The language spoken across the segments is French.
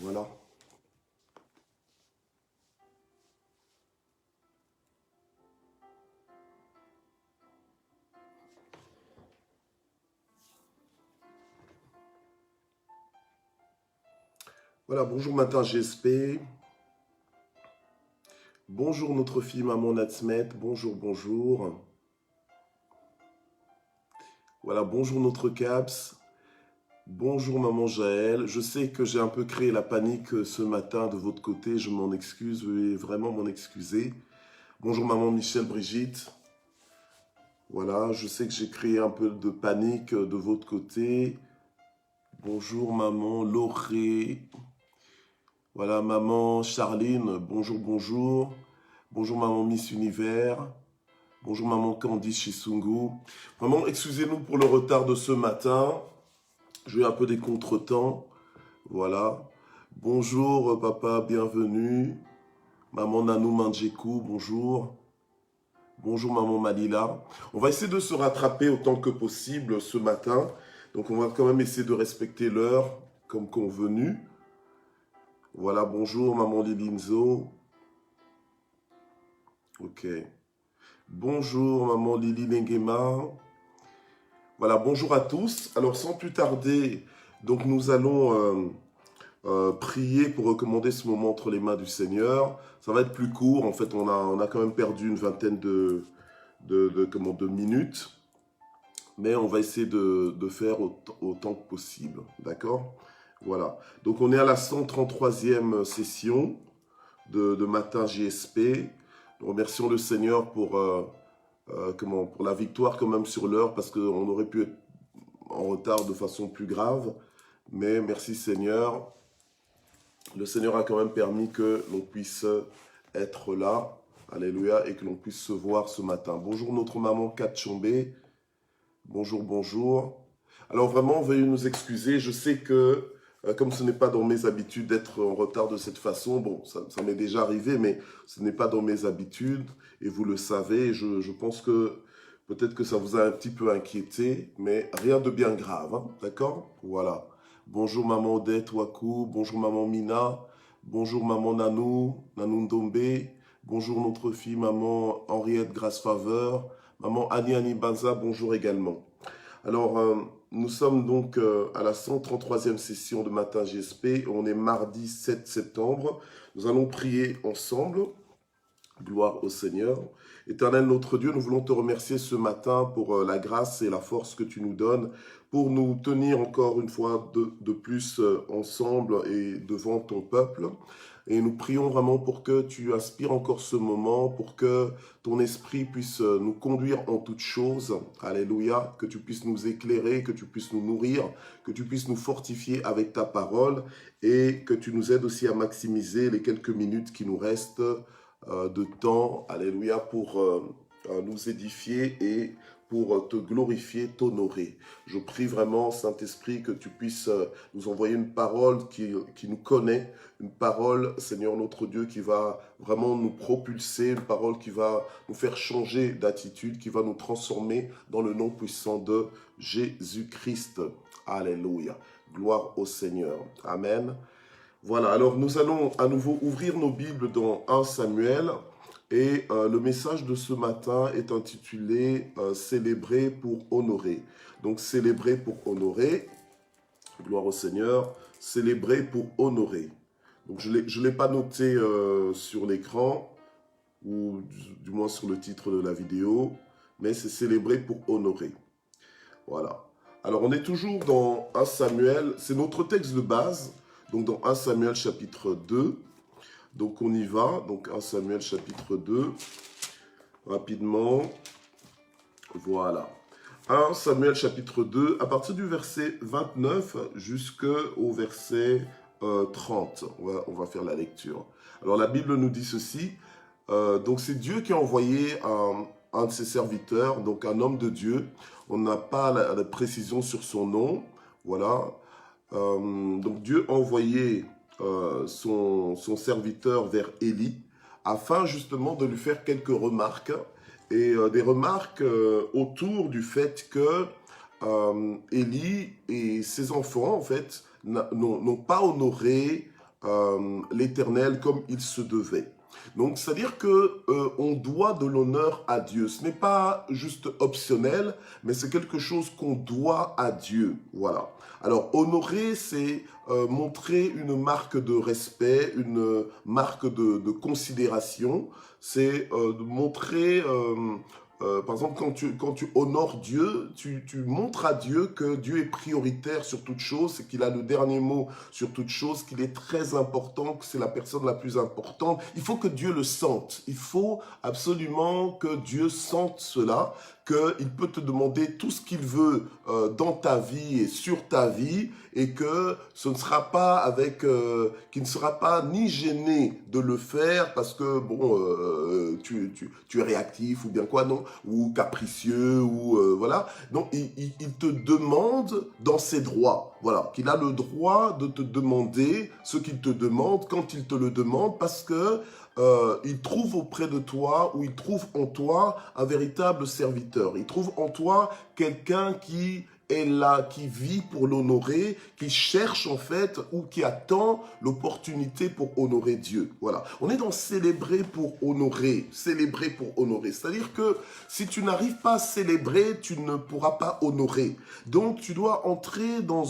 Voilà. Voilà, bonjour matin GSP. Bonjour notre fille maman Natsmet. Bonjour, bonjour. Voilà, bonjour notre Caps. Bonjour maman Jaël. Je sais que j'ai un peu créé la panique ce matin de votre côté. Je m'en excuse, veuillez vraiment m'en excuser. Bonjour maman Michel Brigitte. Voilà, je sais que j'ai créé un peu de panique de votre côté. Bonjour maman Lauré. Voilà, maman Charline, bonjour, bonjour. Bonjour, maman Miss Univers. Bonjour, maman Candice Chisungu. Vraiment, excusez-nous pour le retard de ce matin. J'ai eu un peu des contretemps. Voilà. Bonjour, papa, bienvenue. Maman Nanou Mandjekou, bonjour. Bonjour, maman Malila. On va essayer de se rattraper autant que possible ce matin. Donc, on va quand même essayer de respecter l'heure comme convenu. Voilà, bonjour, maman Lilinzo. Ok. Bonjour, maman Lili Lengema. Voilà, bonjour à tous. Alors, sans plus tarder, donc nous allons prier pour recommander ce moment entre les mains du Seigneur. Ça va être plus court. En fait, on a quand même perdu une vingtaine de minutes. Mais on va essayer de faire autant que possible. D'accord? Voilà. Donc, on est à la 133e session de Matin JSP. Nous remercions le Seigneur pour la victoire quand même sur l'heure, parce qu'on aurait pu être en retard de façon plus grave. Mais merci Seigneur. Le Seigneur a quand même permis que l'on puisse être là. Alléluia. Et que l'on puisse se voir ce matin. Bonjour notre maman Kat Chombé. Bonjour, bonjour. Alors vraiment, veuillez nous excuser. Je sais que comme ce n'est pas dans mes habitudes d'être en retard de cette façon, bon, ça m'est déjà arrivé, mais ce n'est pas dans mes habitudes, et vous le savez. Je pense que peut-être que ça vous a un petit peu inquiété, mais rien de bien grave, hein, d'accord? Voilà. Bonjour maman Odette Wakou, bonjour maman Mina, bonjour maman Nanou, Nanou Ndombe, bonjour notre fille maman Henriette Grace Faveur, maman Annie Annie Banza, bonjour également. Alors, nous sommes donc à la 133e session de Matin GSP. On est mardi 7 septembre. Nous allons prier ensemble. Gloire au Seigneur. Éternel notre Dieu, nous voulons te remercier ce matin pour la grâce et la force que tu nous donnes pour nous tenir encore une fois de plus ensemble et devant ton peuple. Et nous prions vraiment pour que tu inspires encore ce moment, pour que ton esprit puisse nous conduire en toutes choses. Alléluia. Que tu puisses nous éclairer, que tu puisses nous nourrir, que tu puisses nous fortifier avec ta parole et que tu nous aides aussi à maximiser les quelques minutes qui nous restent de temps, alléluia, pour nous édifier et pour te glorifier, t'honorer. Je prie vraiment, Saint-Esprit, que tu puisses nous envoyer une parole qui nous connaît, une parole, Seigneur notre Dieu, qui va vraiment nous propulser, une parole qui va nous faire changer d'attitude, qui va nous transformer dans le nom puissant de Jésus-Christ. Alléluia. Gloire au Seigneur. Amen. Voilà, alors nous allons à nouveau ouvrir nos Bibles dans 1 Samuel et le message de ce matin est intitulé « Célébrer pour honorer ». Donc, célébrer pour honorer, gloire au Seigneur, célébrer pour honorer. Donc, je ne l'ai pas noté sur l'écran, ou du moins sur le titre de la vidéo, mais c'est célébrer pour honorer. Voilà. Alors, on est toujours dans 1 Samuel, c'est notre texte de base. Donc, dans 1 Samuel chapitre 2, donc on y va. Donc, 1 Samuel chapitre 2, rapidement. Voilà. 1 Samuel chapitre 2, à partir du verset 29 jusqu'au verset 30. On va faire la lecture. Alors, la Bible nous dit ceci. Donc, c'est Dieu qui a envoyé un de ses serviteurs, donc un homme de Dieu. On n'a pas la précision sur son nom. Voilà. Donc Dieu a envoyé son serviteur vers Élie afin justement de lui faire quelques remarques et des remarques autour du fait que Élie et ses enfants en fait n'ont pas honoré l'Éternel comme il se devait. Donc, c'est-à-dire que on doit de l'honneur à Dieu. Ce n'est pas juste optionnel, mais c'est quelque chose qu'on doit à Dieu. Voilà. Alors, honorer, c'est montrer une marque de respect, une marque de considération. C'est de montrer... par exemple, quand tu honores Dieu, tu montres à Dieu que Dieu est prioritaire sur toute chose, c'est qu'il a le dernier mot sur toute chose, qu'il est très important, que c'est la personne la plus importante. Il faut que Dieu le sente. Il faut absolument que Dieu sente cela, qu'il peut te demander tout ce qu'il veut dans ta vie et sur ta vie, et que ce ne sera pas avec, qu'il ne sera pas ni gêné de le faire parce que bon, tu es réactif ou bien quoi, non, ou capricieux ou voilà. Donc il te demande dans ses droits, voilà, qu'il a le droit de te demander ce qu'il te demande quand il te le demande parce que il trouve auprès de toi ou il trouve en toi un véritable serviteur. Il trouve en toi quelqu'un qui est là, qui vit pour l'honorer, qui cherche en fait ou qui attend l'opportunité pour honorer Dieu. Voilà. On est dans célébrer pour honorer, célébrer pour honorer. C'est-à-dire que si tu n'arrives pas à célébrer, tu ne pourras pas honorer. Donc tu dois entrer dans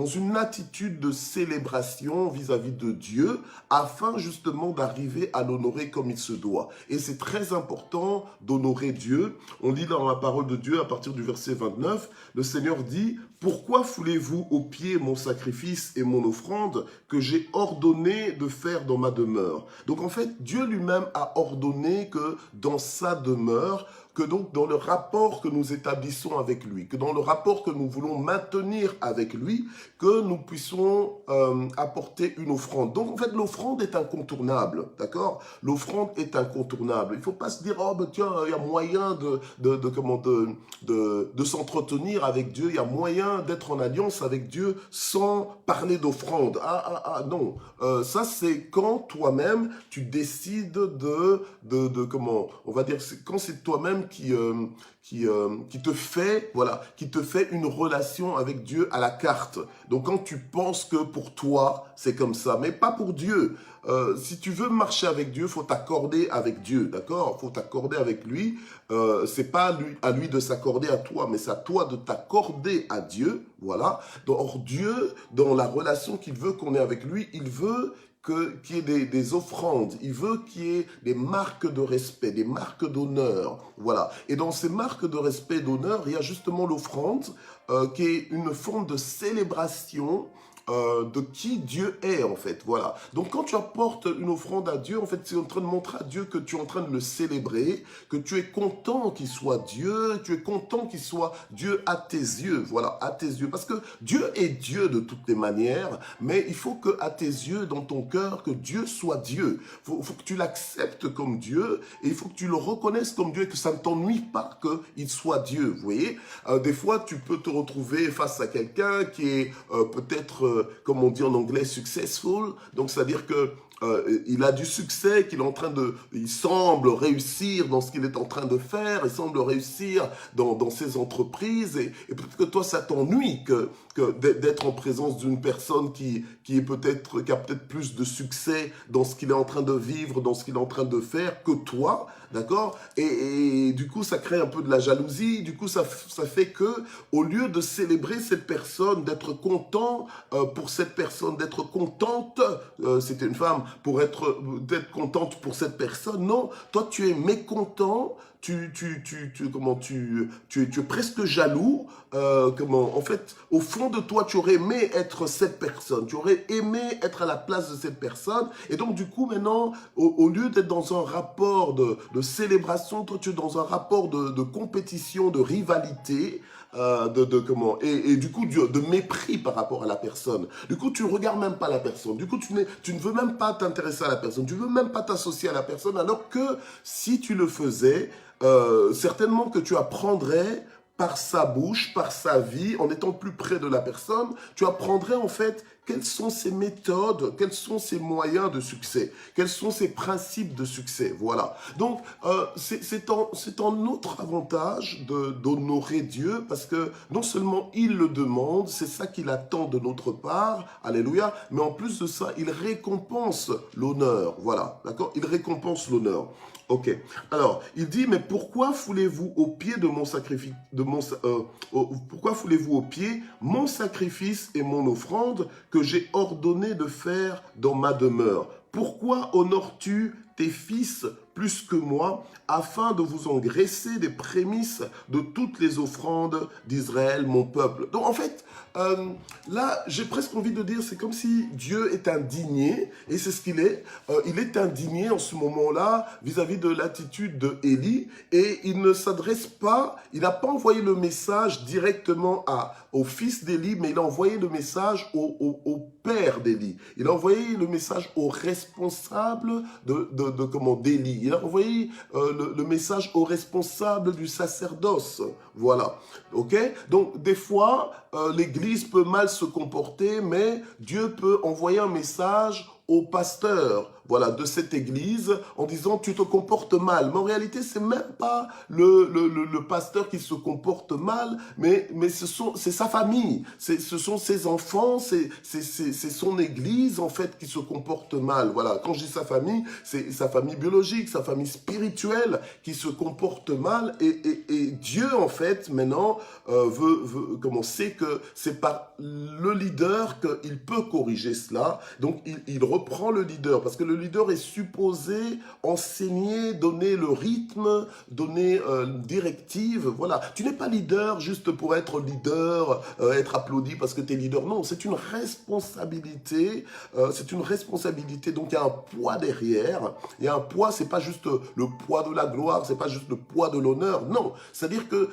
une attitude de célébration vis-à-vis de Dieu afin justement d'arriver à l'honorer comme il se doit. Et c'est très important d'honorer Dieu. On lit dans la parole de Dieu à partir du verset 29, le Seigneur dit « Pourquoi foulez-vous aux pieds mon sacrifice et mon offrande que j'ai ordonné de faire dans ma demeure ?» Donc en fait, Dieu lui-même a ordonné que dans sa demeure, que donc dans le rapport que nous établissons avec lui, que dans le rapport que nous voulons maintenir avec lui, que nous puissions apporter une offrande. Donc en fait, l'offrande est incontournable, d'accord? L'offrande est incontournable. Il ne faut pas se dire, oh ben tiens, il y a moyen de s'entretenir avec Dieu, il y a moyen d'être en alliance avec Dieu sans parler d'offrande. Non, ça c'est quand toi-même tu décides comment, on va dire, quand c'est toi-même qui te fait, voilà, qui te fait une relation avec Dieu à la carte. Donc quand tu penses que pour toi, c'est comme ça, mais pas pour Dieu. Si tu veux marcher avec Dieu, faut t'accorder avec Dieu, d'accord? Faut t'accorder avec lui. C'est pas à lui de s'accorder à toi, mais c'est à toi de t'accorder à Dieu, voilà. Donc Dieu, dans la relation qu'il veut qu'on ait avec lui, il veut qu'il y ait des offrandes, il veut qu'il y ait des marques de respect, des marques d'honneur, voilà. Et dans ces marques de respect et d'honneur, il y a justement l'offrande qui est une forme de célébration de qui Dieu est en fait, voilà. Donc quand tu apportes une offrande à Dieu, en fait c'est en train de montrer à Dieu que tu es en train de le célébrer, que tu es content qu'il soit Dieu, tu es content qu'il soit Dieu à tes yeux, voilà, à tes yeux, parce que Dieu est Dieu de toutes les manières, mais il faut que à tes yeux, dans ton cœur, que Dieu soit Dieu. Faut que tu l'acceptes comme Dieu et il faut que tu le reconnaisses comme Dieu et que ça ne t'ennuie pas qu'il soit Dieu, vous voyez. Des fois tu peux te retrouver face à quelqu'un qui est peut-être comme on dit en anglais, successful. Donc, c'est-à-dire que il a du succès, il semble réussir dans ce qu'il est en train de faire, il semble réussir dans ses entreprises, et peut-être que toi, ça t'ennuie d'être en présence d'une personne qui a peut-être plus de succès dans ce qu'il est en train de vivre, dans ce qu'il est en train de faire que toi, d'accord? Et du coup, ça crée un peu de la jalousie, du coup, ça fait que, au lieu de célébrer cette personne, d'être content pour cette personne, d'être contente, c'était une femme, d'être contente pour cette personne. Non, toi tu es mécontent, tu es presque jaloux. En fait, au fond de toi, tu aurais aimé être cette personne, tu aurais aimé être à la place de cette personne. Et donc du coup, maintenant, au lieu d'être dans un rapport de célébration, toi tu es dans un rapport de compétition, de rivalité. Et du coup de mépris par rapport à la personne. Du coup, tu ne regardes même pas la personne. Du coup, tu ne veux même pas t'intéresser à la personne. Tu ne veux même pas t'associer à la personne, alors que si tu le faisais, certainement que tu apprendrais par sa bouche, par sa vie, en étant plus près de la personne, tu apprendrais en fait quelles sont ses méthodes, quels sont ses moyens de succès, quels sont ses principes de succès. Voilà. Donc, c'est en notre avantage d'honorer Dieu parce que non seulement il le demande, c'est ça qu'il attend de notre part, alléluia, mais en plus de ça, il récompense l'honneur. Voilà, d'accord? Il récompense l'honneur. Ok. Alors, il dit, mais pourquoi foulez-vous au pied de mon sacrifice, pourquoi foulez-vous au pied mon sacrifice et mon offrande que j'ai ordonné de faire dans ma demeure? Pourquoi honores-tu tes fils plus que moi, afin de vous engraisser des prémices de toutes les offrandes d'Israël, mon peuple? Donc en fait, là, j'ai presque envie de dire, c'est comme si Dieu est indigné, et c'est ce qu'il est. Il est indigné en ce moment-là vis-à-vis de l'attitude de Élie, et il ne s'adresse pas, il n'a pas envoyé le message directement au fils d'Élie, mais il a envoyé le message au père d'Élie. Il a envoyé le message au responsable d'Élie. Il a envoyé le message au responsable du sacerdoce. Voilà. Ok? Donc, des fois, l'Église peut mal se comporter, mais Dieu peut envoyer un message au pasteur, voilà, de cette église en disant tu te comportes mal. Mais en réalité, c'est même pas le pasteur qui se comporte mal, mais c'est sa famille, ce sont ses enfants, c'est son église en fait qui se comporte mal. Voilà, quand je dis sa famille, c'est sa famille biologique, sa famille spirituelle qui se comporte mal et Dieu en fait maintenant sait que c'est par le leader qu'il peut corriger cela. Donc il reprend le leader parce que le leader est supposé enseigner, donner le rythme, donner une directive. Voilà, tu n'es pas leader juste pour être leader, être applaudi parce que tu es leader. Non, c'est une responsabilité. Donc il y a un poids derrière. Il y a un poids, c'est pas juste le poids de la gloire, c'est pas juste le poids de l'honneur. Non, c'est-à-dire que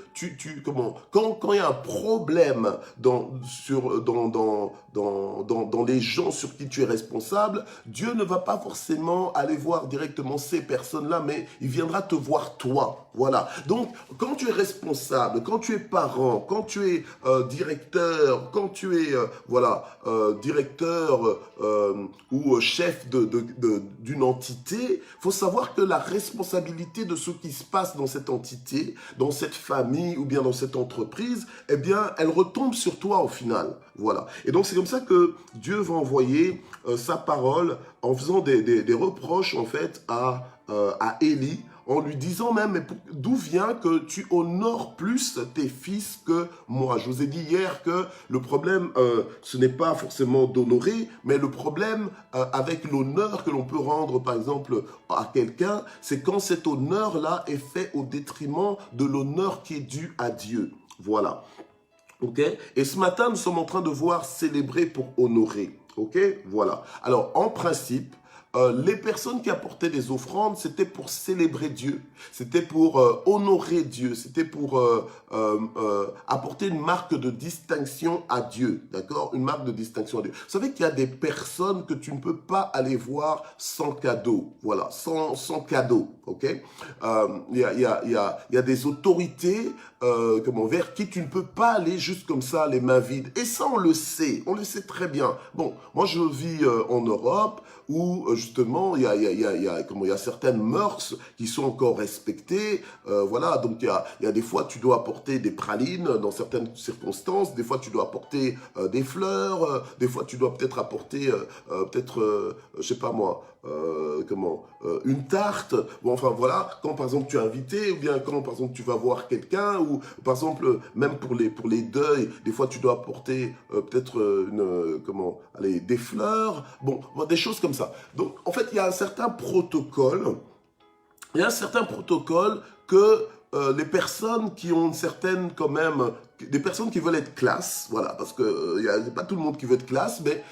quand il y a un problème dans les gens sur qui tu es responsable, Dieu ne va pas forcément aller voir directement ces personnes-là, mais il viendra te voir toi. Voilà. Donc, quand tu es responsable, quand tu es parent, quand tu es directeur, quand tu es directeur ou chef d'une entité, il faut savoir que la responsabilité de ce qui se passe dans cette entité, dans cette famille ou bien dans cette entreprise, eh bien, elle retombe sur toi au final. Voilà. Et donc, c'est comme ça que Dieu va envoyer sa parole en faisant des reproches, en fait, à Élie, en lui disant même, mais d'où vient que tu honores plus tes fils que moi? Je vous ai dit hier que le problème, ce n'est pas forcément d'honorer, mais le problème avec l'honneur que l'on peut rendre, par exemple, à quelqu'un, c'est quand cet honneur-là est fait au détriment de l'honneur qui est dû à Dieu. Voilà. Ok? Et ce matin, nous sommes en train de voir célébrer pour honorer. Ok? Voilà. Alors, en principe, les personnes qui apportaient des offrandes, c'était pour célébrer Dieu, c'était pour honorer Dieu, c'était pour apporter une marque de distinction à Dieu, d'accord? Une marque de distinction à Dieu. Vous savez qu'il y a des personnes que tu ne peux pas aller voir sans cadeau, voilà, sans cadeau, ok? Il y a des autorités vers qui tu ne peux pas aller juste comme ça, les mains vides. Et ça, on le sait très bien. Bon, moi je vis en Europe, où justement il y a certaines mœurs qui sont encore respectées. Voilà, donc il y a des fois tu dois apporter des pralines dans certaines circonstances, des fois tu dois apporter des fleurs, des fois tu dois peut-être apporter je sais pas moi, une tarte. Bon, enfin voilà, quand par exemple tu es invité, ou bien quand par exemple tu vas voir quelqu'un, ou par exemple même pour les deuils, des fois tu dois apporter peut-être des fleurs, bon, des choses comme ça. Donc en fait il y a un certain protocole, que les personnes qui ont une certaine quand même, des personnes qui veulent être classe, voilà, parce que y a pas tout le monde qui veut être classe, mais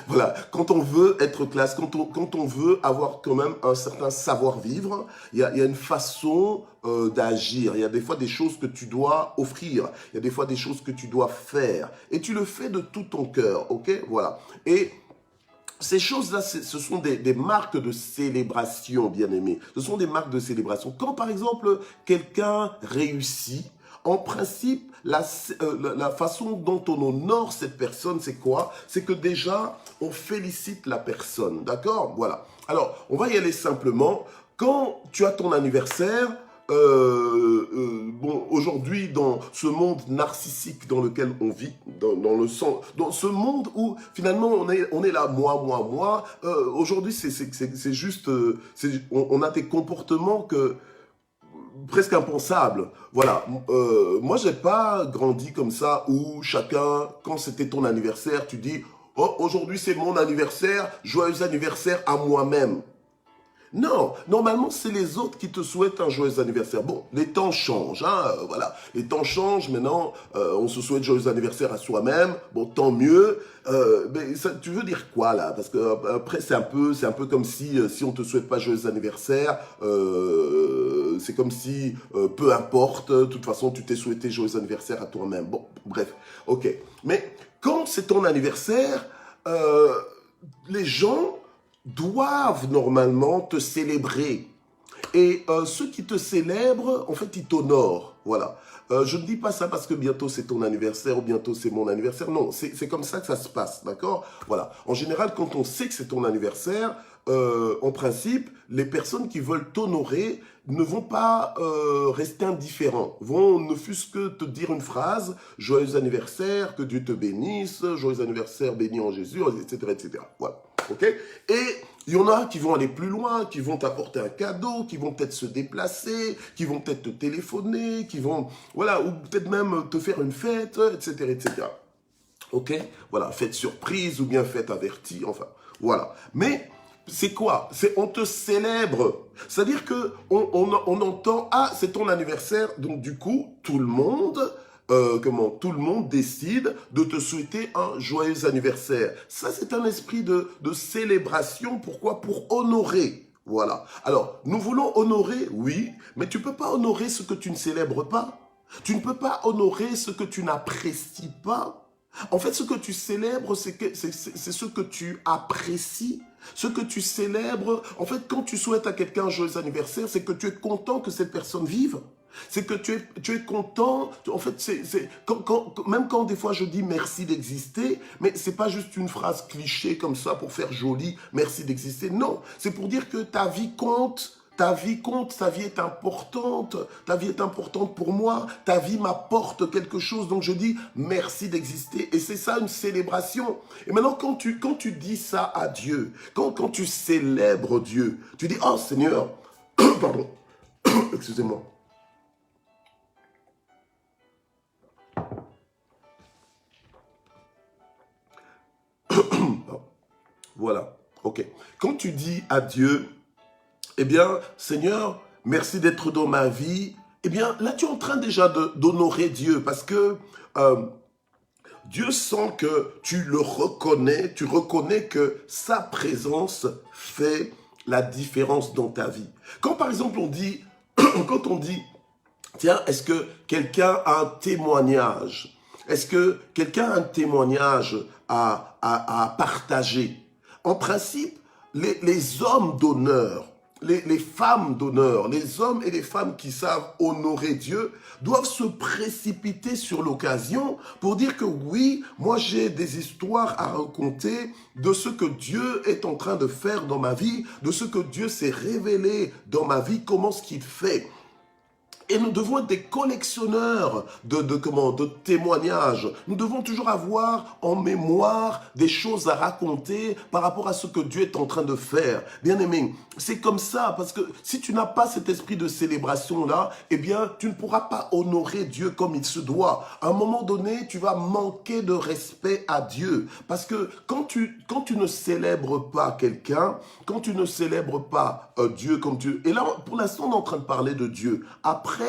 voilà, quand on veut être classe, quand on veut avoir quand même un certain savoir-vivre, il y a une façon d'agir. Il y a des fois des choses que tu dois offrir, il y a des fois des choses que tu dois faire, et tu le fais de tout ton cœur, ok, voilà. Et ces choses-là, ce sont des marques de célébration, bien-aimés. Ce sont des marques de célébration. Quand, par exemple, quelqu'un réussit, en principe, la façon dont on honore cette personne, c'est quoi? C'est que déjà, on félicite la personne, d'accord? Voilà. Alors, on va y aller simplement. Quand tu as ton anniversaire, bon, aujourd'hui, dans ce monde narcissique dans lequel on vit, dans ce monde où finalement on est là, moi, aujourd'hui c'est juste, on a des comportements presque impensables. Voilà, moi j'ai pas grandi comme ça où chacun, quand c'était ton anniversaire, tu dis, oh, aujourd'hui c'est mon anniversaire, joyeux anniversaire à moi-même. Non, normalement, c'est les autres qui te souhaitent un joyeux anniversaire. Bon, les temps changent, hein, voilà. Les temps changent, maintenant, on se souhaite joyeux anniversaire à soi-même. Bon, tant mieux. Mais ça, tu veux dire quoi, là? Parce que après, c'est un peu comme si on te souhaite pas joyeux anniversaire, c'est comme si, peu importe, de toute façon, tu t'es souhaité joyeux anniversaire à toi-même. Bon, bref, ok. Mais quand c'est ton anniversaire, les gens doivent normalement te célébrer. Et ceux qui te célèbrent, en fait, ils t'honorent. Voilà. Je ne dis pas ça parce que bientôt c'est ton anniversaire ou bientôt c'est mon anniversaire. Non, c'est comme ça que ça se passe, d'accord? Voilà. En général, quand on sait que c'est ton anniversaire, en principe, les personnes qui veulent t'honorer ne vont pas rester indifférents. Vont ne fût-ce que te dire une phrase, joyeux anniversaire, que Dieu te bénisse, joyeux anniversaire béni en Jésus, etc., etc. Voilà. Ok? Et il y en a qui vont aller plus loin, qui vont t'apporter un cadeau, qui vont peut-être se déplacer, qui vont peut-être te téléphoner, qui vont, voilà, ou peut-être même te faire une fête, etc., etc. Ok? Voilà, fête surprise ou bien fête avertie, enfin, voilà. Mais c'est quoi? C'est on te célèbre. C'est-à-dire que on entend, ah, c'est ton anniversaire, donc du coup, tout le monde tout le monde décide de te souhaiter un joyeux anniversaire. Ça, c'est un esprit de célébration. Pourquoi? Pour honorer. Voilà. Alors, nous voulons honorer, oui, mais tu ne peux pas honorer ce que tu ne célèbres pas. Tu ne peux pas honorer ce que tu n'apprécies pas. En fait, ce que tu célèbres, c'est ce que tu apprécies. Ce que tu célèbres, en fait, quand tu souhaites à quelqu'un un joyeux anniversaire, c'est que tu es content que cette personne vive. C'est que tu es content, en fait, même quand des fois je dis merci d'exister, mais c'est pas juste une phrase cliché comme ça pour faire joli, merci d'exister, non, c'est pour dire que ta vie compte, ta vie compte, ta vie est importante pour moi, ta vie m'apporte quelque chose, donc je dis merci d'exister, et c'est ça une célébration. Et maintenant, quand tu dis ça à Dieu, quand tu célèbres Dieu, tu dis, oh Seigneur, pardon, excusez-moi, voilà, ok. Quand tu dis à Dieu, eh bien, Seigneur, merci d'être dans ma vie, eh bien, là, tu es en train déjà d'honorer Dieu parce que Dieu sent que tu le reconnais, tu reconnais que sa présence fait la différence dans ta vie. Quand, par exemple, quand on dit, tiens, est-ce que quelqu'un a un témoignage? Est-ce que quelqu'un a un témoignage à partager? En principe, les hommes d'honneur, les femmes d'honneur, les hommes et les femmes qui savent honorer Dieu doivent se précipiter sur l'occasion pour dire que oui, moi j'ai des histoires à raconter de ce que Dieu est en train de faire dans ma vie, de ce que Dieu s'est révélé dans ma vie, comment ce qu'il fait. Et nous devons être des collectionneurs de témoignages. Nous devons toujours avoir en mémoire des choses à raconter par rapport à ce que Dieu est en train de faire. Bien aimé, c'est comme ça, parce que si tu n'as pas cet esprit de célébration-là, eh bien, tu ne pourras pas honorer Dieu comme il se doit. À un moment donné, tu vas manquer de respect à Dieu. Parce que quand tu ne célèbres pas quelqu'un, quand tu ne célèbres pas Dieu comme Dieu, et là, pour l'instant, on est en train de parler de Dieu. Après,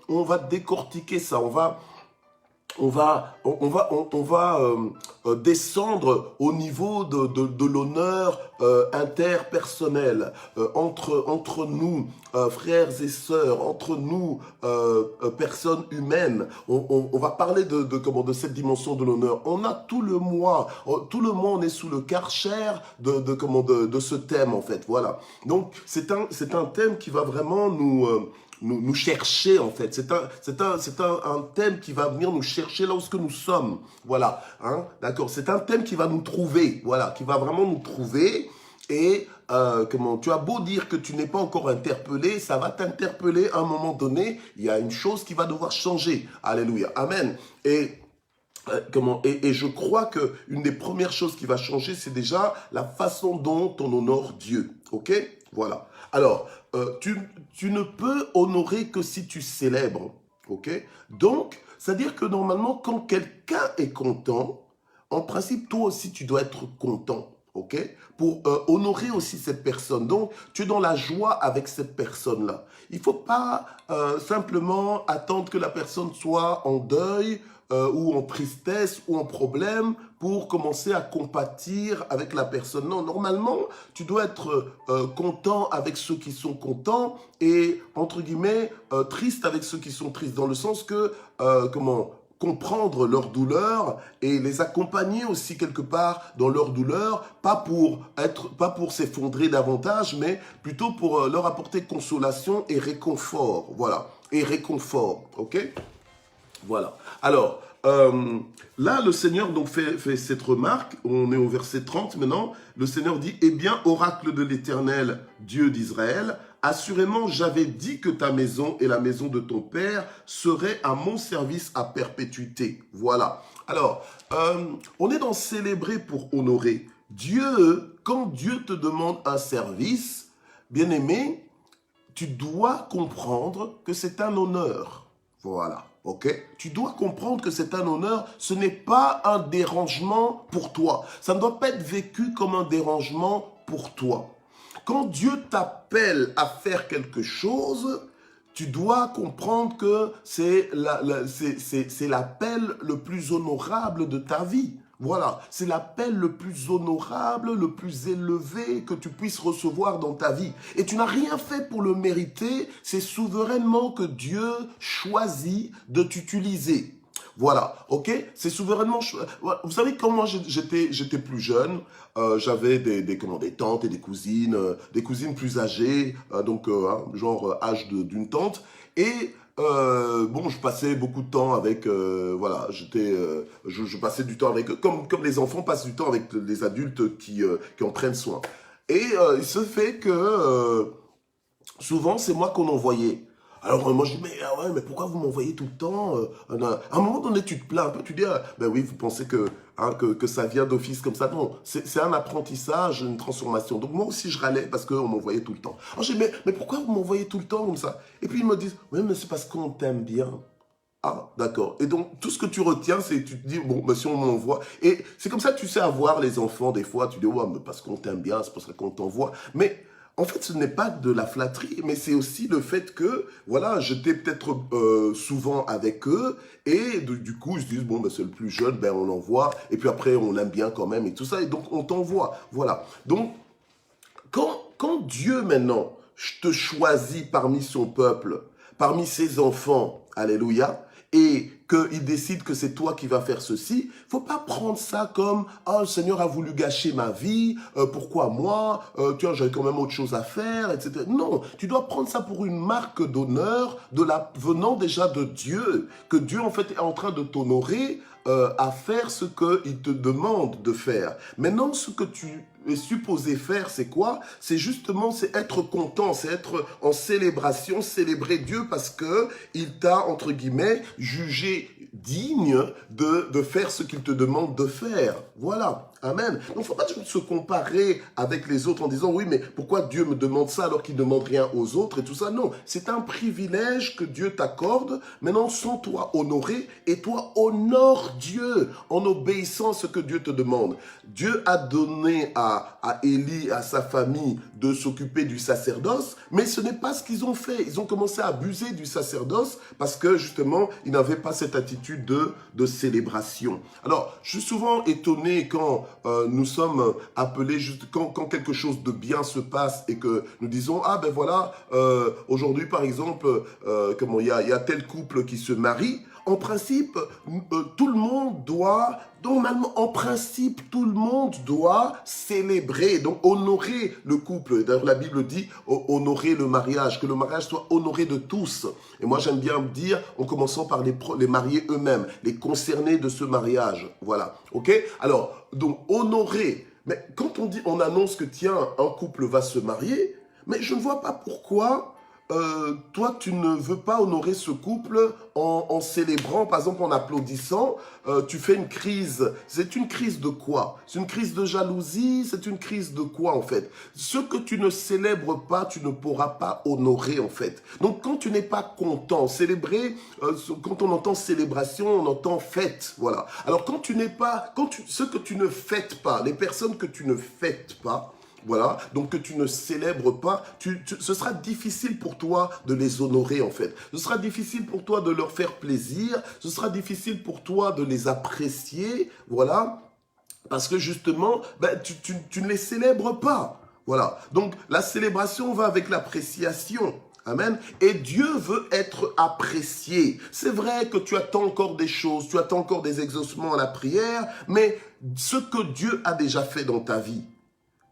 on va décortiquer ça, on va descendre au niveau de l'honneur interpersonnel entre nous, frères et sœurs, entre nous, personnes humaines. On va parler de cette dimension de l'honneur. On a tout le mois, on est sous le karcher de ce thème en fait. Voilà. Donc c'est un thème qui va vraiment nous chercher en fait. Un thème qui va venir nous chercher là où ce que nous sommes. Voilà, hein, d'accord. C'est un thème qui va nous trouver, voilà, qui va vraiment nous trouver. Et tu as beau dire que tu n'es pas encore interpellé, ça va t'interpeller à un moment donné. Il y a une chose qui va devoir changer. Alléluia, amen. Et je crois que une des premières choses qui va changer, c'est déjà la façon dont on honore Dieu. Ok, voilà. Alors, tu ne peux honorer que si tu célèbres. Ok, donc, c'est-à-dire que normalement, quand quelqu'un est content, en principe, toi aussi, tu dois être content. Ok, pour honorer aussi cette personne. Donc, tu es dans la joie avec cette personne-là. Il ne faut pas simplement attendre que la personne soit en deuil ou en tristesse ou en problème pour commencer à compatir avec la personne. Non, normalement, tu dois être content avec ceux qui sont contents et, entre guillemets, triste avec ceux qui sont tristes. Dans le sens que, comprendre leur douleur et les accompagner aussi quelque part dans leur douleur, pas pour s'effondrer davantage, mais plutôt pour leur apporter consolation et réconfort. Voilà, et réconfort, ok? Voilà. Alors, là, le Seigneur donc fait cette remarque. On est au verset 30 maintenant. Le Seigneur dit, « Eh bien, oracle de l'Éternel, Dieu d'Israël, assurément, j'avais dit que ta maison et la maison de ton père seraient à mon service à perpétuité. » Voilà. Alors, on est dans célébrer pour honorer. Dieu, quand Dieu te demande un service, bien-aimé, tu dois comprendre que c'est un honneur. Voilà, ok? Tu dois comprendre que c'est un honneur, ce n'est pas un dérangement pour toi. Ça ne doit pas être vécu comme un dérangement pour toi. Quand Dieu t'appelle à faire quelque chose, tu dois comprendre que c'est l'appel le plus honorable de ta vie. Voilà, c'est l'appel le plus honorable, le plus élevé que tu puisses recevoir dans ta vie. Et tu n'as rien fait pour le mériter, c'est souverainement que Dieu choisit de t'utiliser. Voilà, ok? C'est souverainement... Vous savez, quand moi j'étais plus jeune, j'avais des tantes et des cousines plus âgées, genre âge d'une tante. Et je passais beaucoup de temps avec, voilà, je passais du temps avec eux, comme les enfants passent du temps avec les adultes qui en prennent soin. Et il se fait que souvent, c'est moi qu'on envoyait. Alors moi je dis, mais pourquoi vous m'envoyez tout le temps à un moment donné, tu te plains un peu, tu dis, ben oui, vous pensez que ça vient d'office comme ça. Non, c'est un apprentissage, une transformation. Donc moi aussi, je râlais parce qu'on m'envoyait tout le temps. Alors je dis, mais pourquoi vous m'envoyez tout le temps comme ça? Et puis ils me disent, oui, mais c'est parce qu'on t'aime bien. Ah, d'accord. Et donc, tout ce que tu retiens, c'est tu te dis, bon, si on m'envoie. Et c'est comme ça que tu sais avoir les enfants, des fois, tu dis, ouais, mais parce qu'on t'aime bien, c'est pour ça qu'on t'envoie. Mais en fait, ce n'est pas de la flatterie, mais c'est aussi le fait que, voilà, j'étais peut-être souvent avec eux, et du coup, ils se disent, bon, c'est le plus jeune, on l'envoie, et puis après, on l'aime bien quand même, et tout ça, et donc on t'envoie. Voilà. Donc, quand Dieu, maintenant, te choisit parmi son peuple, parmi ses enfants, alléluia, et qu'il décide que c'est toi qui vas faire ceci, il ne faut pas prendre ça comme « Ah, le Seigneur a voulu gâcher ma vie, pourquoi moi Tiens, j'avais quand même autre chose à faire, etc. » Non, tu dois prendre ça pour une marque d'honneur venant déjà de Dieu, que Dieu en fait est en train de t'honorer à faire ce qu'il te demande de faire. Maintenant, ce que tu es supposé faire, c'est quoi? C'est justement, c'est être content, c'est être en célébration, célébrer Dieu parce que il t'a, entre guillemets, jugé digne de faire ce qu'il te demande de faire. Voilà. Amen. Donc, il ne faut pas se comparer avec les autres en disant, oui, mais pourquoi Dieu me demande ça alors qu'il ne demande rien aux autres et tout ça? Non, c'est un privilège que Dieu t'accorde. Maintenant, sans toi honorer, et toi honore Dieu en obéissant à ce que Dieu te demande. Dieu a donné à Élie, à sa famille, de s'occuper du sacerdoce, mais ce n'est pas ce qu'ils ont fait. Ils ont commencé à abuser du sacerdoce parce que, justement, ils n'avaient pas cette attitude de célébration. Alors, je suis souvent étonné quand nous sommes appelés, quand quelque chose de bien se passe et que nous disons, ah ben voilà, aujourd'hui par exemple, il y a tel couple qui se marie. en principe, tout le monde doit, normalement, en principe, tout le monde doit célébrer, donc honorer le couple. D'ailleurs, la Bible dit honorer le mariage, que le mariage soit honoré de tous. Et moi, j'aime bien dire, en commençant par les mariés eux-mêmes, les concernés de ce mariage. Voilà, ok? Alors, donc, honorer. Mais quand on annonce que, tiens, un couple va se marier, mais je ne vois pas pourquoi toi, tu ne veux pas honorer ce couple en célébrant, par exemple en applaudissant, tu fais une crise. C'est une crise de quoi? C'est une crise de jalousie? C'est une crise de quoi en fait? Ce que tu ne célèbres pas, tu ne pourras pas honorer en fait. Donc quand tu n'es pas content, célébrer, quand on entend célébration, on entend fête, voilà. Alors quand tu n'es pas, ce que tu ne fêtes pas, les personnes que tu ne fêtes pas, voilà, donc que tu ne célèbres pas, ce sera difficile pour toi de les honorer en fait. Ce sera difficile pour toi de leur faire plaisir, ce sera difficile pour toi de les apprécier, voilà, parce que justement, ben, tu ne les célèbres pas. Voilà, donc la célébration va avec l'appréciation. Amen. Et Dieu veut être apprécié. C'est vrai que tu attends encore des choses, tu attends encore des exaucements à la prière, mais ce que Dieu a déjà fait dans ta vie,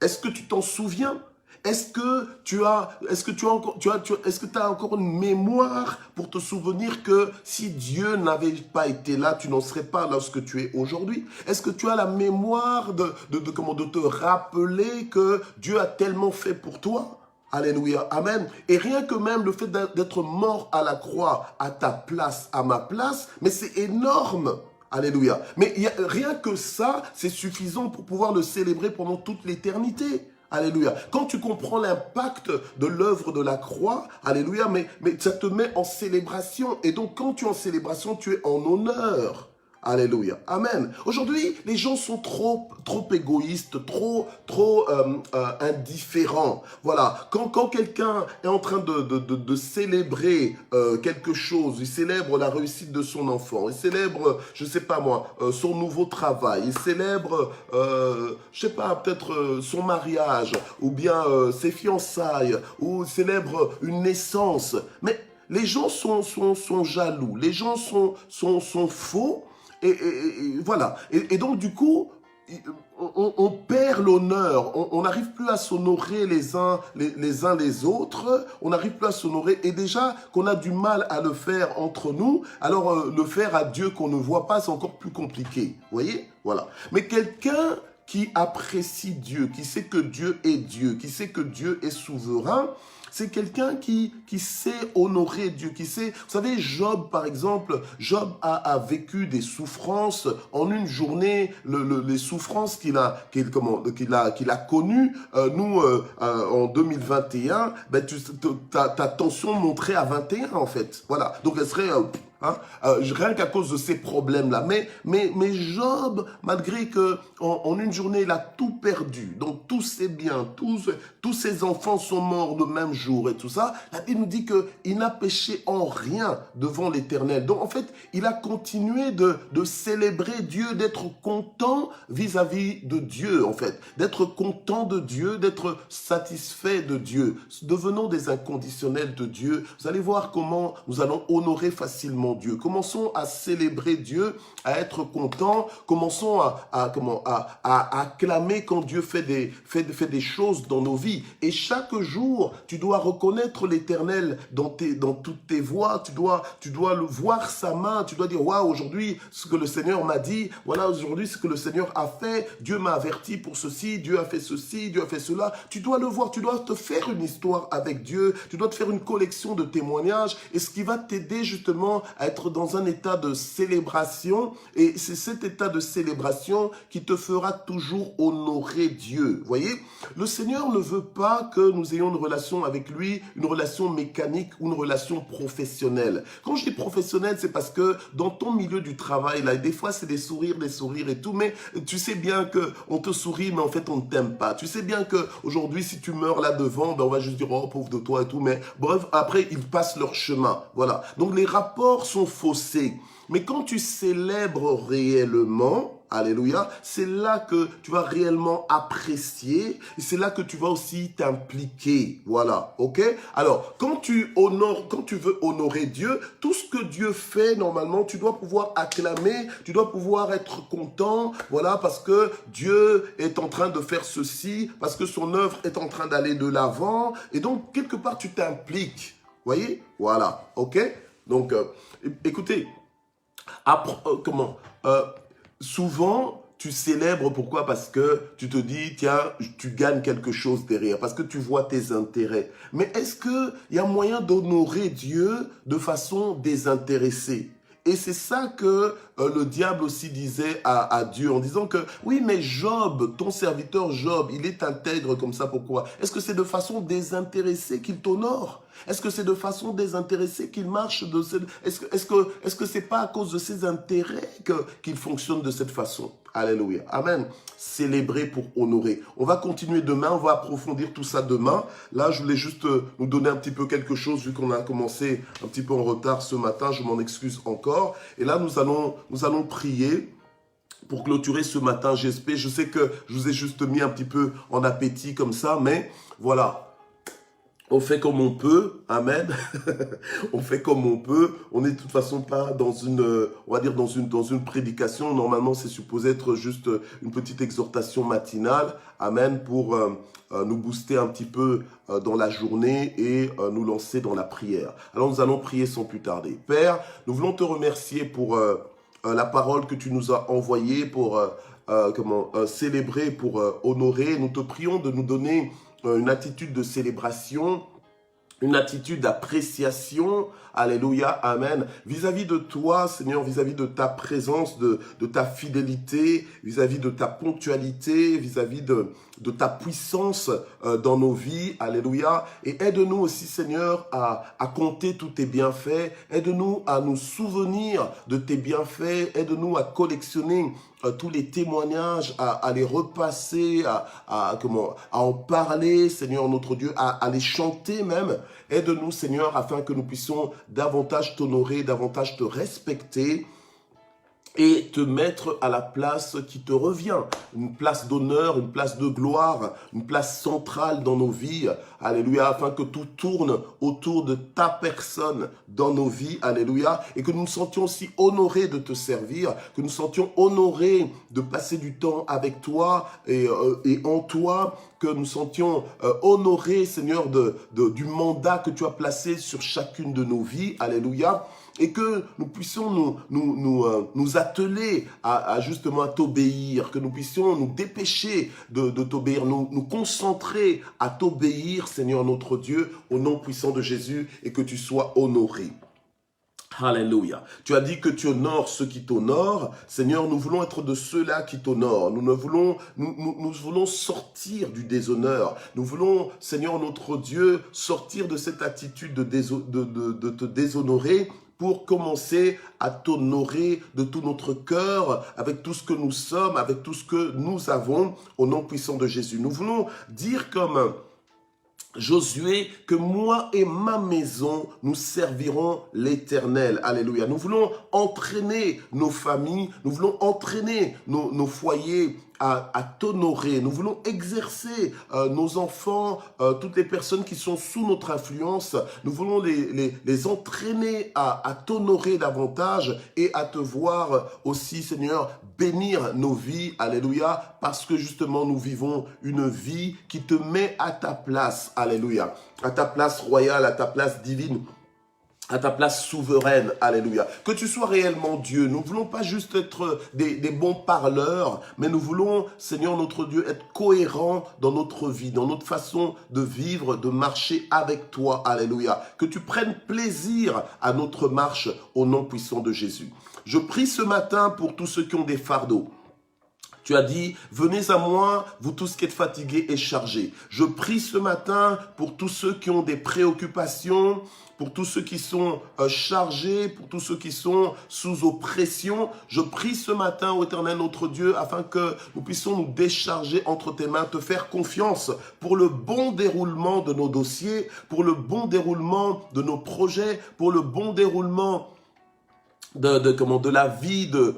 est-ce que tu t'en souviens? Est-ce que tu as encore une mémoire pour te souvenir que si Dieu n'avait pas été là, tu n'en serais pas là ce que tu es aujourd'hui? Est-ce que tu as la mémoire de te rappeler que Dieu a tellement fait pour toi? Alléluia, amen. Et rien que même le fait d'être mort à la croix, à ta place, à ma place, mais c'est énorme. Alléluia. Mais rien que ça, c'est suffisant pour pouvoir le célébrer pendant toute l'éternité. Alléluia. Quand tu comprends l'impact de l'œuvre de la croix, alléluia, mais ça te met en célébration. Et donc, quand tu es en célébration, tu es en honneur. Alléluia. Amen. Aujourd'hui, les gens sont trop égoïstes, trop indifférents. Voilà. Quand quelqu'un est en train de célébrer quelque chose, il célèbre la réussite de son enfant, il célèbre, je sais pas moi, son nouveau travail, il célèbre, je sais pas, peut-être son mariage, ou bien ses fiançailles, ou il célèbre une naissance. Mais les gens sont jaloux, les gens sont faux. Et voilà. Et donc, du coup, on perd l'honneur. On n'arrive plus à s'honorer les uns les autres. On n'arrive plus à s'honorer. Et déjà qu'on a du mal à le faire entre nous, alors le faire à Dieu qu'on ne voit pas, c'est encore plus compliqué. Vous voyez? Voilà. Mais quelqu'un qui apprécie Dieu, qui sait que Dieu est Dieu, qui sait que Dieu est souverain, c'est quelqu'un qui sait honorer Dieu, qui sait... Vous savez, Job, par exemple, Job a vécu des souffrances en une journée, les souffrances qu'il a connues. Nous, en 2021, ben, ta tension monterait à 21, en fait. Voilà. Donc, elle serait... rien qu'à cause de ces problèmes-là. Mais Job, malgré que en une journée, il a tout perdu, donc tous ses biens, tous ses enfants sont morts le même jour et tout ça, la Bible nous dit qu'il n'a péché en rien devant l'Éternel. Donc en fait, il a continué de célébrer Dieu, d'être content vis-à-vis de Dieu, en fait. D'être content de Dieu, d'être satisfait de Dieu. Devenons des inconditionnels de Dieu. Vous allez voir comment nous allons honorer facilement Dieu. Commençons à célébrer Dieu, à être contents. Commençons à acclamer quand Dieu fait des choses dans nos vies. Et chaque jour, tu dois reconnaître l'Éternel dans toutes tes voies. Tu dois le voir sa main. Tu dois dire, waouh, aujourd'hui, ce que le Seigneur m'a dit. Voilà, aujourd'hui, ce que le Seigneur a fait. Dieu m'a averti pour ceci. Dieu a fait ceci. Dieu a fait cela. Tu dois le voir. Tu dois te faire une histoire avec Dieu. Tu dois te faire une collection de témoignages. Et ce qui va t'aider justement à être dans un état de célébration, et c'est cet état de célébration qui te fera toujours honorer Dieu. Vous voyez, le Seigneur ne veut pas que nous ayons une relation avec lui, une relation mécanique ou une relation professionnelle. Quand je dis professionnelle, c'est parce que dans ton milieu du travail, là, des fois c'est des sourires et tout, mais tu sais bien que on te sourit, mais en fait on ne t'aime pas. Tu sais bien que aujourd'hui, si tu meurs là devant, ben on va juste dire oh pauvre de toi et tout, mais bref, après ils passent leur chemin. Voilà. Donc les rapports sont faussés. Mais quand tu célèbres réellement, Alléluia. C'est là que tu vas réellement apprécier et c'est là que tu vas aussi t'impliquer. Voilà, ok? Alors, quand tu veux honorer Dieu, tout ce que Dieu fait, normalement, tu dois pouvoir acclamer, tu dois pouvoir être content, voilà, parce que Dieu est en train de faire ceci, parce que son œuvre est en train d'aller de l'avant, et donc, quelque part, tu t'impliques. Voyez? Voilà, ok? Donc, écoutez, souvent, tu célèbres, pourquoi? Parce que tu te dis, tiens, tu gagnes quelque chose derrière, parce que tu vois tes intérêts. Mais est-ce qu'il y a moyen d'honorer Dieu de façon désintéressée? Et c'est ça que le diable aussi disait à Dieu en disant que, oui, mais Job, ton serviteur Job, il est intègre comme ça, pourquoi? Est-ce que c'est de façon désintéressée qu'il t'honore? Est-ce que c'est de façon désintéressée qu'il marche de cette... Est-ce que c'est pas à cause de ses intérêts qu'il fonctionne de cette façon? Alléluia. Amen. Célébrer pour honorer. On va continuer demain, on va approfondir tout ça demain. Là, je voulais juste nous donner un petit peu quelque chose, vu qu'on a commencé un petit peu en retard ce matin, je m'en excuse encore. Et là, nous allons prier pour clôturer ce matin GSP. Je sais que je vous ai juste mis un petit peu en appétit comme ça, mais voilà. On fait comme on peut, amen. On fait comme on peut. On n'est de toute façon pas dans une, on va dire dans une prédication. Normalement, c'est supposé être juste une petite exhortation matinale, amen, pour nous booster un petit peu dans la journée et nous lancer dans la prière. Alors, nous allons prier sans plus tarder. Père, nous voulons te remercier pour la parole que tu nous as envoyée, pour célébrer, pour honorer. Nous te prions de nous donner une attitude de célébration, une attitude d'appréciation, alléluia, amen, vis-à-vis de toi, Seigneur, vis-à-vis de ta présence, de ta fidélité, vis-à-vis de ta ponctualité, vis-à-vis de ta puissance dans nos vies, alléluia, et aide-nous aussi, Seigneur, à compter tous tes bienfaits, aide-nous à nous souvenir de tes bienfaits, aide-nous à collectionner tous les témoignages, à les repasser, à en parler, Seigneur notre Dieu, à les chanter même. Aide-nous, Seigneur, afin que nous puissions davantage t'honorer, davantage te respecter et te mettre à la place qui te revient. Une place d'honneur, une place de gloire, une place centrale dans nos vies. Alléluia, afin que tout tourne autour de ta personne dans nos vies. Alléluia, et que nous nous sentions aussi honorés de te servir, que nous nous sentions honorés de passer du temps avec toi et en toi, que nous sentions honorés, Seigneur, du mandat que tu as placé sur chacune de nos vies. Alléluia. Et que nous puissions nous atteler à justement à t'obéir, que nous puissions nous dépêcher de t'obéir, nous concentrer à t'obéir, Seigneur notre Dieu, au nom puissant de Jésus, et que tu sois honoré. Alléluia. Tu as dit que tu honores ceux qui t'honorent. Seigneur, nous voulons être de ceux-là qui t'honorent. Nous voulons sortir du déshonneur. Nous voulons, Seigneur notre Dieu, sortir de cette attitude de te déshonorer, pour commencer à t'honorer de tout notre cœur, avec tout ce que nous sommes, avec tout ce que nous avons, au nom puissant de Jésus. Nous voulons dire comme Josué, que moi et ma maison, nous servirons l'Éternel. Alléluia. Nous voulons entraîner nos familles, nous voulons entraîner nos foyers à t'honorer. Nous voulons exercer nos enfants, toutes les personnes qui sont sous notre influence. Nous voulons les entraîner à t'honorer davantage et à te voir aussi, Seigneur, bénir nos vies. Alléluia. Parce que justement, nous vivons une vie qui te met à ta place. Alléluia. À ta place royale, à ta place divine, à ta place souveraine, alléluia. Que tu sois réellement Dieu. Nous ne voulons pas juste être des bons parleurs, mais nous voulons, Seigneur notre Dieu, être cohérents dans notre vie, dans notre façon de vivre, de marcher avec toi, alléluia. Que tu prennes plaisir à notre marche au nom puissant de Jésus. Je prie ce matin pour tous ceux qui ont des fardeaux. Tu as dit, venez à moi, vous tous qui êtes fatigués et chargés. Je prie ce matin pour tous ceux qui ont des préoccupations, pour tous ceux qui sont chargés, pour tous ceux qui sont sous oppression. Je prie ce matin, ô Éternel notre Dieu, afin que nous puissions nous décharger entre tes mains, te faire confiance pour le bon déroulement de nos dossiers, pour le bon déroulement de nos projets, pour le bon déroulement de la vie de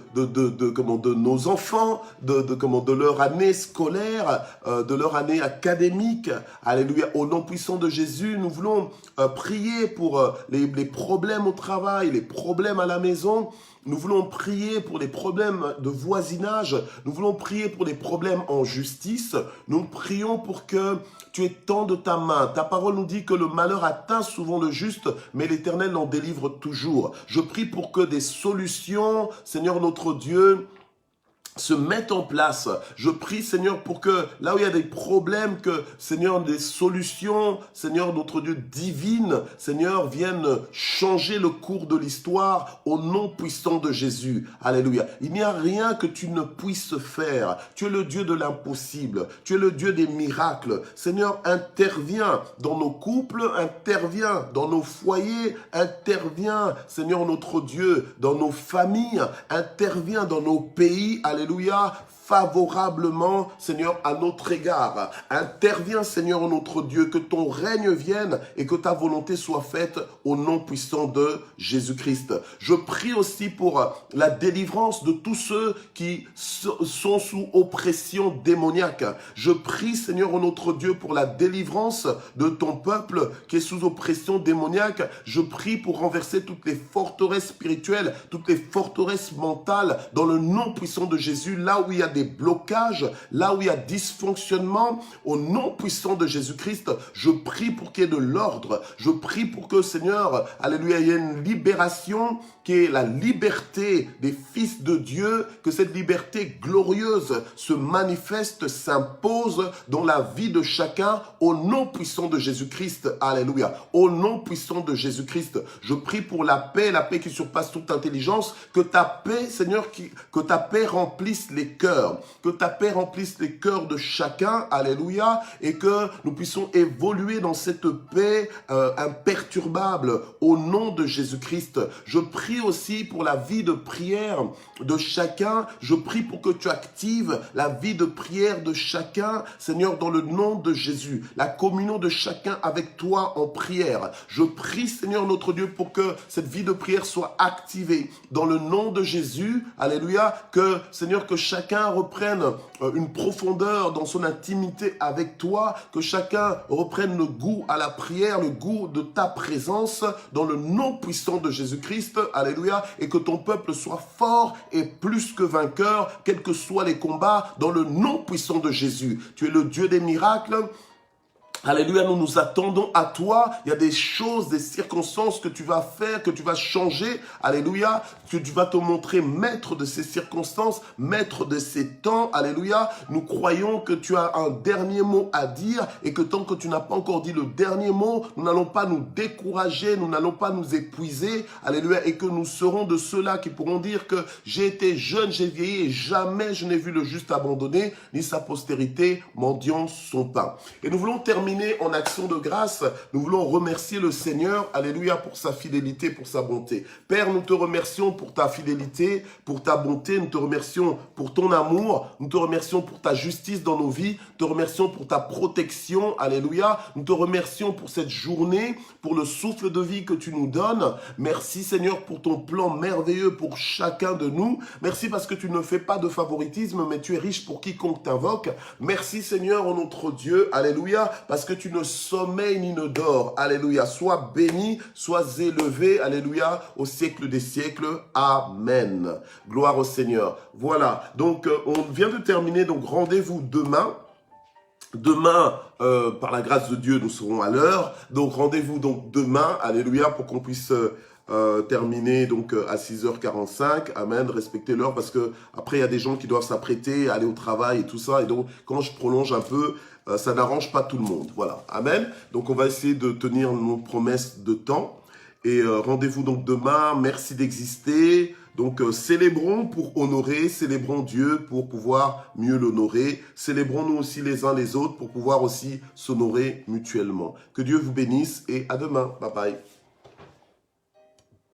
nos enfants, de leur année scolaire, de leur année académique. Alléluia. Au nom puissant de Jésus, nous voulons prier pour les problèmes au travail, les problèmes à la maison. Nous voulons prier pour les problèmes de voisinage. Nous voulons prier pour les problèmes en justice. Nous prions pour que tu étendes ta main. Ta parole nous dit que le malheur atteint souvent le juste, mais l'Éternel l'en délivre toujours. Je prie pour que des solutions, Seigneur notre Dieu, se mettent en place. Je prie, Seigneur, pour que là où il y a des problèmes, que, Seigneur, des solutions, Seigneur, notre Dieu divine, Seigneur, viennent changer le cours de l'histoire au nom puissant de Jésus. Alléluia. Il n'y a rien que tu ne puisses faire. Tu es le Dieu de l'impossible. Tu es le Dieu des miracles. Seigneur, interviens dans nos couples, interviens dans nos foyers, interviens, Seigneur, notre Dieu, dans nos familles, interviens dans nos pays. Alléluia. Alléluia, favorablement, Seigneur, à notre égard. Interviens, Seigneur, notre Dieu, que ton règne vienne et que ta volonté soit faite au nom puissant de Jésus-Christ. Je prie aussi pour la délivrance de tous ceux qui sont sous oppression démoniaque. Je prie, Seigneur, notre Dieu, pour la délivrance de ton peuple qui est sous oppression démoniaque. Je prie pour renverser toutes les forteresses spirituelles, toutes les forteresses mentales dans le nom puissant de Jésus, là où il y a des blocages, là où il y a dysfonctionnement, au nom puissant de Jésus-Christ, je prie pour qu'il y ait de l'ordre. Je prie pour que, Seigneur, alléluia, il y ait une libération qui est la liberté des fils de Dieu, que cette liberté glorieuse se manifeste, s'impose dans la vie de chacun au nom puissant de Jésus-Christ. Alléluia. Au nom puissant de Jésus-Christ, je prie pour la paix qui surpasse toute intelligence, que ta paix, Seigneur, que ta paix remplisse les cœurs, que ta paix remplisse les cœurs de chacun, alléluia, et que nous puissions évoluer dans cette paix imperturbable au nom de Jésus-Christ. Je prie aussi pour la vie de prière de chacun. Je prie pour que tu actives la vie de prière de chacun, Seigneur, dans le nom de Jésus. La communion de chacun avec toi en prière. Je prie, Seigneur notre Dieu, pour que cette vie de prière soit activée dans le nom de Jésus. Alléluia. Que, Seigneur, que chacun reprenne une profondeur dans son intimité avec toi. Que chacun reprenne le goût à la prière, le goût de ta présence dans le nom puissant de Jésus-Christ. Alléluia. Et que ton peuple soit fort et plus que vainqueur, quels que soient les combats, dans le nom puissant de Jésus. Tu es le Dieu des miracles. Alléluia, nous nous attendons à toi. Il y a des choses, des circonstances que tu vas faire, que tu vas changer. Alléluia, que tu vas te montrer maître de ces circonstances, maître de ces temps. Alléluia, nous croyons que tu as un dernier mot à dire et que tant que tu n'as pas encore dit le dernier mot, nous n'allons pas nous décourager, nous n'allons pas nous épuiser. Alléluia, et que nous serons de ceux-là qui pourront dire que j'ai été jeune, j'ai vieilli et jamais je n'ai vu le juste abandonné, ni sa postérité mendiant son pain. Et nous voulons terminer en action de grâce. Nous voulons remercier le Seigneur, alléluia, pour sa fidélité, pour sa bonté. Père, nous te remercions pour ta fidélité, pour ta bonté. Nous te remercions pour ton amour. Nous te remercions pour ta justice dans nos vies. Nous te remercions pour ta protection, alléluia. Nous te remercions pour cette journée, pour le souffle de vie que tu nous donnes. Merci Seigneur pour ton plan merveilleux pour chacun de nous. Merci parce que tu ne fais pas de favoritisme, mais tu es riche pour quiconque t'invoque. Merci Seigneur, oh notre Dieu, alléluia, parce que tu ne sommeilles ni ne dors. Alléluia. Sois béni, sois élevé. Alléluia. Au siècle des siècles. Amen. Gloire au Seigneur. Voilà. Donc, on vient de terminer. Donc, rendez-vous demain. Demain, par la grâce de Dieu, nous serons à l'heure. Donc, rendez-vous donc demain. Alléluia. Pour qu'on puisse terminer donc à 6h45. Amen. Respectez l'heure parce que après, il y a des gens qui doivent s'apprêter, aller au travail et tout ça. Et donc, quand je prolonge un peu, ça n'arrange pas tout le monde. Voilà. Amen. Donc, on va essayer de tenir nos promesses de temps. Et rendez-vous donc demain. Merci d'exister. Donc, célébrons pour honorer. Célébrons Dieu pour pouvoir mieux l'honorer. Célébrons-nous aussi les uns les autres pour pouvoir aussi s'honorer mutuellement. Que Dieu vous bénisse et à demain. Bye bye.